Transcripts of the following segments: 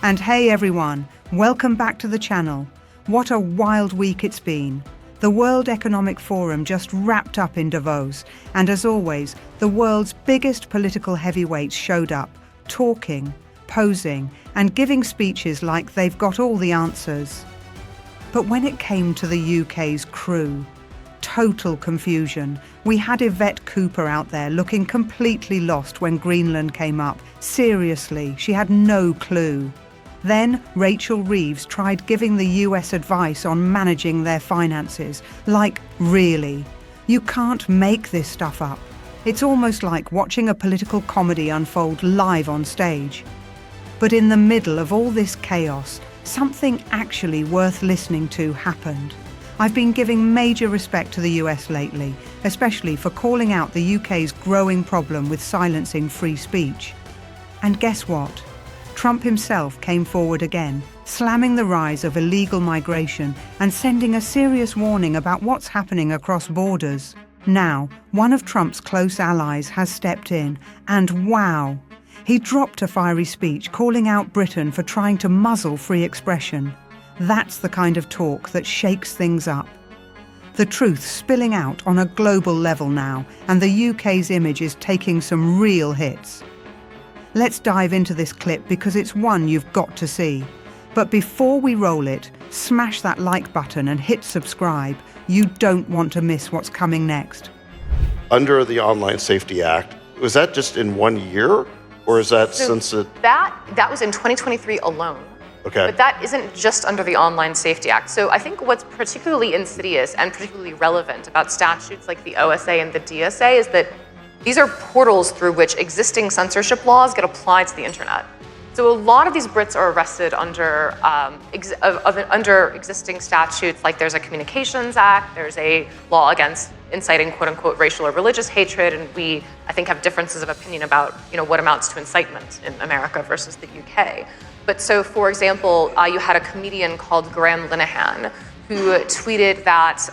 And hey everyone, welcome back to the channel. What a wild week it's been. The World Economic Forum just wrapped up in Davos, and as always, the world's biggest political heavyweights showed up, talking, posing, and giving speeches like they've got all the answers. But when it came to the UK's crew, total confusion. We had Yvette Cooper out there looking completely lost when Greenland came up. Seriously, she had no clue. Then Rachel Reeves tried giving the US advice on managing their finances. Like, really? You can't make this stuff up. It's almost like watching a political comedy unfold live on stage. But in the middle of all this chaos, something actually worth listening to happened. I've been giving major respect to the US lately, especially for calling out the UK's growing problem with silencing free speech. And guess what? Trump himself came forward again, slamming the rise of illegal migration and sending a serious warning about what's happening across borders. Now, one of Trump's close allies has stepped in, and wow! He dropped a fiery speech calling out Britain for trying to muzzle free expression. That's the kind of talk that shakes things up. The truth's spilling out on a global level now, and the UK's image is taking some real hits. Let's dive into this clip because it's one you've got to see. But before we roll it, smash that like button and hit subscribe. You don't want to miss what's coming next. Under the Online Safety Act, was that just in 1 year? Or is that since it... That was in 2023 alone. Okay. But that isn't just under the Online Safety Act. So I think what's particularly insidious and particularly relevant about statutes like the OSA and the DSA is that these are portals through which existing censorship laws get applied to the internet. So a lot of these Brits are arrested under existing statutes, like there's a Communications Act, there's a law against inciting quote-unquote racial or religious hatred, and we, I think, have differences of opinion about what amounts to incitement in America versus the UK. But so, for example, you had a comedian called Graham Linehan who tweeted that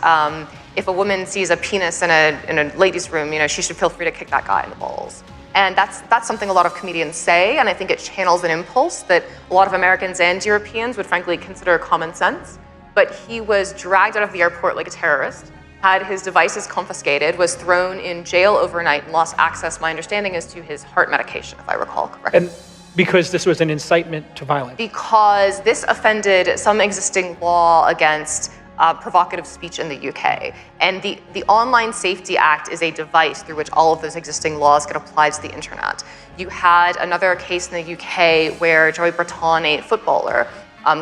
if a woman sees a penis in a ladies' room, she should feel free to kick that guy in the balls. And that's something a lot of comedians say, and I think it channels an impulse that a lot of Americans and Europeans would frankly consider common sense. But he was dragged out of the airport like a terrorist, had his devices confiscated, was thrown in jail overnight, and lost access, my understanding is, to his heart medication, if I recall correctly. And because this was an incitement to violence? Because this offended some existing law against provocative speech in the UK. And the Online Safety Act is a device through which all of those existing laws get applied to the internet. You had another case in the UK where Joey Breton, a footballer,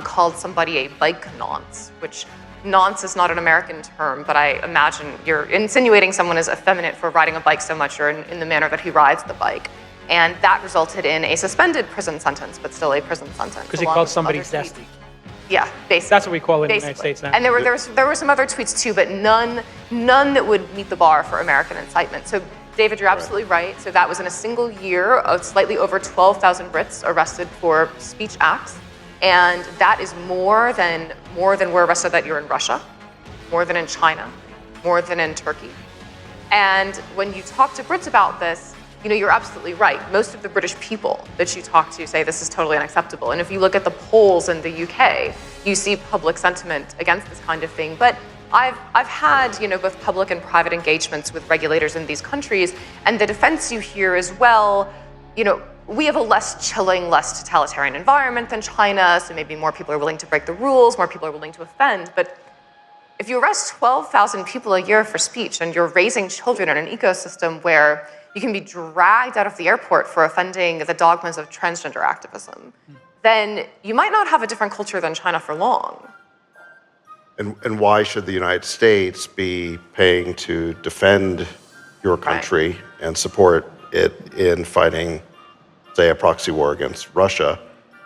called somebody a bike nonce, which nonce is not an American term, but I imagine you're insinuating someone is effeminate for riding a bike so much or in the manner that he rides the bike. And that resulted in a suspended prison sentence, but still a prison sentence. Because he called somebody zesty. Yeah, basically. That's what we call it in the United States now. And there were some other tweets too, but none that would meet the bar for American incitement. So, David, you're absolutely right. So that was in a single year of slightly over 12,000 Brits arrested for speech acts, and that is more than were arrested that year in Russia, more than in China, more than in Turkey. And when you talk to Brits about this, you're absolutely right. Most of the British people that you talk to say this is totally unacceptable. And if you look at the polls in the UK, you see public sentiment against this kind of thing. But I've had, both public and private engagements with regulators in these countries, and the defense you hear is, well, we have a less chilling, less totalitarian environment than China, so maybe more people are willing to break the rules, more people are willing to offend. But if you arrest 12,000 people a year for speech and you're raising children in an ecosystem where you can be dragged out of the airport for offending the dogmas of transgender activism, then you might not have a different culture than China for long. And why should the United States be paying to defend your country and support it in fighting, say, a proxy war against Russia,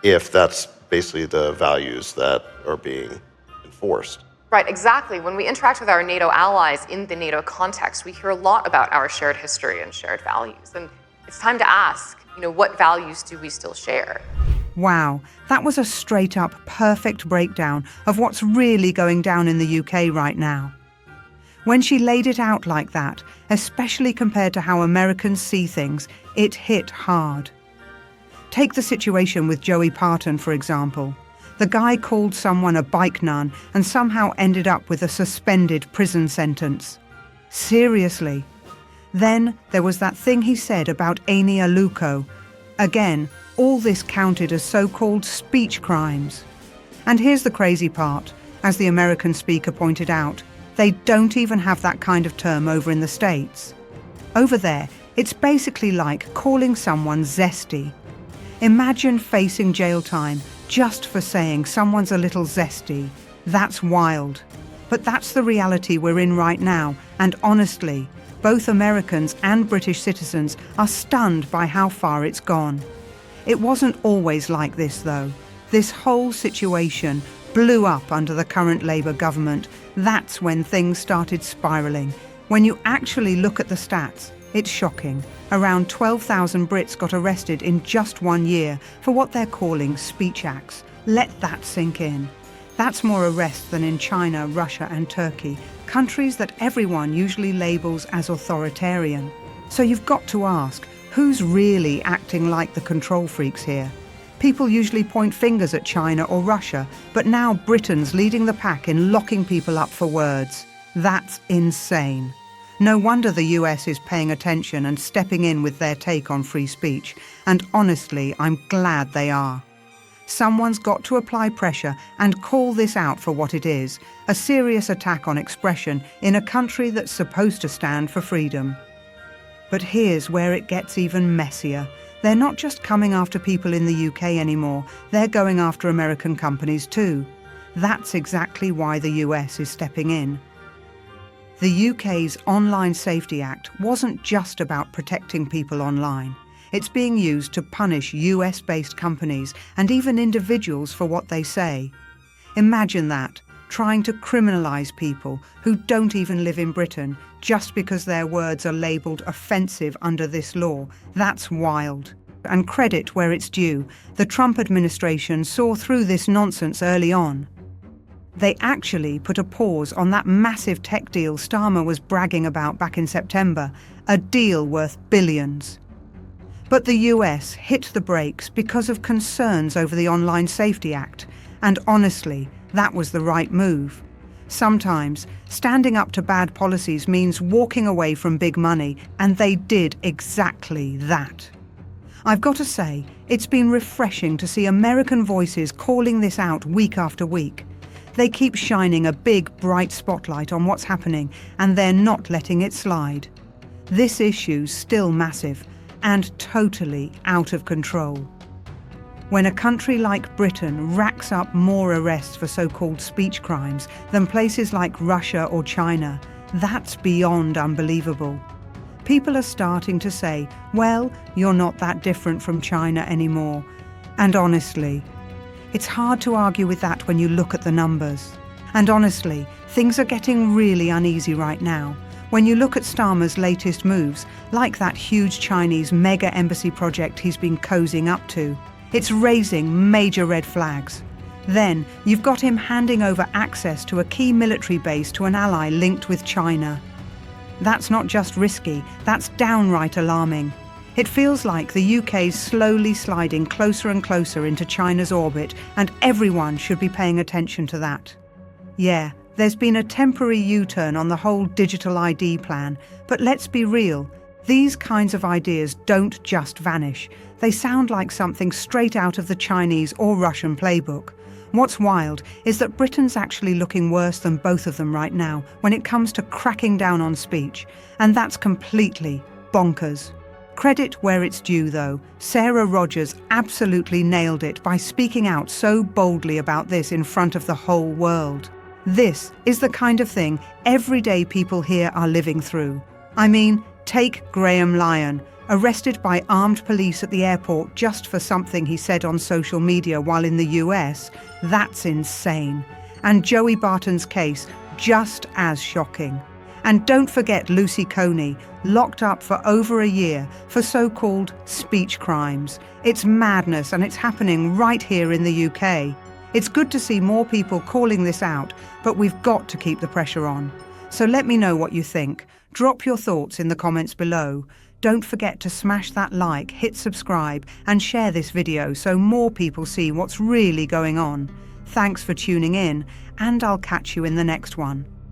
if that's basically the values that are being enforced? Right, exactly. When we interact with our NATO allies in the NATO context, we hear a lot about our shared history and shared values. And it's time to ask, what values do we still share? Wow, that was a straight-up perfect breakdown of what's really going down in the UK right now. When she laid it out like that, especially compared to how Americans see things, it hit hard. Take the situation with Joey Parton, for example. The guy called someone a bike nun and somehow ended up with a suspended prison sentence. Seriously. Then there was that thing he said about Amy Aluko. Again, all this counted as so-called speech crimes. And here's the crazy part. As the American speaker pointed out, they don't even have that kind of term over in the States. Over there, it's basically like calling someone zesty. Imagine facing jail time just for saying someone's a little zesty. That's wild. But that's the reality we're in right now, and honestly, both Americans and British citizens are stunned by how far it's gone. It wasn't always like this, though. This whole situation blew up under the current Labour government. That's when things started spiralling. When you actually look at the stats, it's shocking. Around 12,000 Brits got arrested in just 1 year for what they're calling speech acts. Let that sink in. That's more arrests than in China, Russia and Turkey, countries that everyone usually labels as authoritarian. So you've got to ask, who's really acting like the control freaks here? People usually point fingers at China or Russia, but now Britain's leading the pack in locking people up for words. That's insane. No wonder the US is paying attention and stepping in with their take on free speech, and honestly, I'm glad they are. Someone's got to apply pressure and call this out for what it is, a serious attack on expression in a country that's supposed to stand for freedom. But here's where it gets even messier. They're not just coming after people in the UK anymore, they're going after American companies too. That's exactly why the US is stepping in. The UK's Online Safety Act wasn't just about protecting people online. It's being used to punish US-based companies and even individuals for what they say. Imagine that, trying to criminalise people who don't even live in Britain just because their words are labelled offensive under this law. That's wild. And credit where it's due, the Trump administration saw through this nonsense early on. They actually put a pause on that massive tech deal Starmer was bragging about back in September, a deal worth billions. But the US hit the brakes because of concerns over the Online Safety Act, and honestly, that was the right move. Sometimes, standing up to bad policies means walking away from big money, and they did exactly that. I've got to say, it's been refreshing to see American voices calling this out week after week. They keep shining a big, bright spotlight on what's happening, and they're not letting it slide. This issue's still massive and totally out of control. When a country like Britain racks up more arrests for so-called speech crimes than places like Russia or China, that's beyond unbelievable. People are starting to say, well, you're not that different from China anymore. And honestly, it's hard to argue with that when you look at the numbers. And honestly, things are getting really uneasy right now. When you look at Starmer's latest moves, like that huge Chinese mega embassy project he's been cozying up to, it's raising major red flags. Then you've got him handing over access to a key military base to an ally linked with China. That's not just risky, that's downright alarming. It feels like the UK's slowly sliding closer and closer into China's orbit, and everyone should be paying attention to that. Yeah, there's been a temporary U-turn on the whole digital ID plan, but let's be real, these kinds of ideas don't just vanish. They sound like something straight out of the Chinese or Russian playbook. What's wild is that Britain's actually looking worse than both of them right now when it comes to cracking down on speech, and that's completely bonkers. Credit where it's due, though. Sarah Rogers absolutely nailed it by speaking out so boldly about this in front of the whole world. This is the kind of thing everyday people here are living through. I mean, take Graham Lyon, arrested by armed police at the airport just for something he said on social media while in the US. That's insane. And Joey Barton's case, just as shocking. And don't forget Lucy Coney, locked up for over a year for so-called speech crimes. It's madness, and it's happening right here in the UK. It's good to see more people calling this out, but we've got to keep the pressure on. So let me know what you think. Drop your thoughts in the comments below. Don't forget to smash that like, hit subscribe, and share this video so more people see what's really going on. Thanks for tuning in, and I'll catch you in the next one.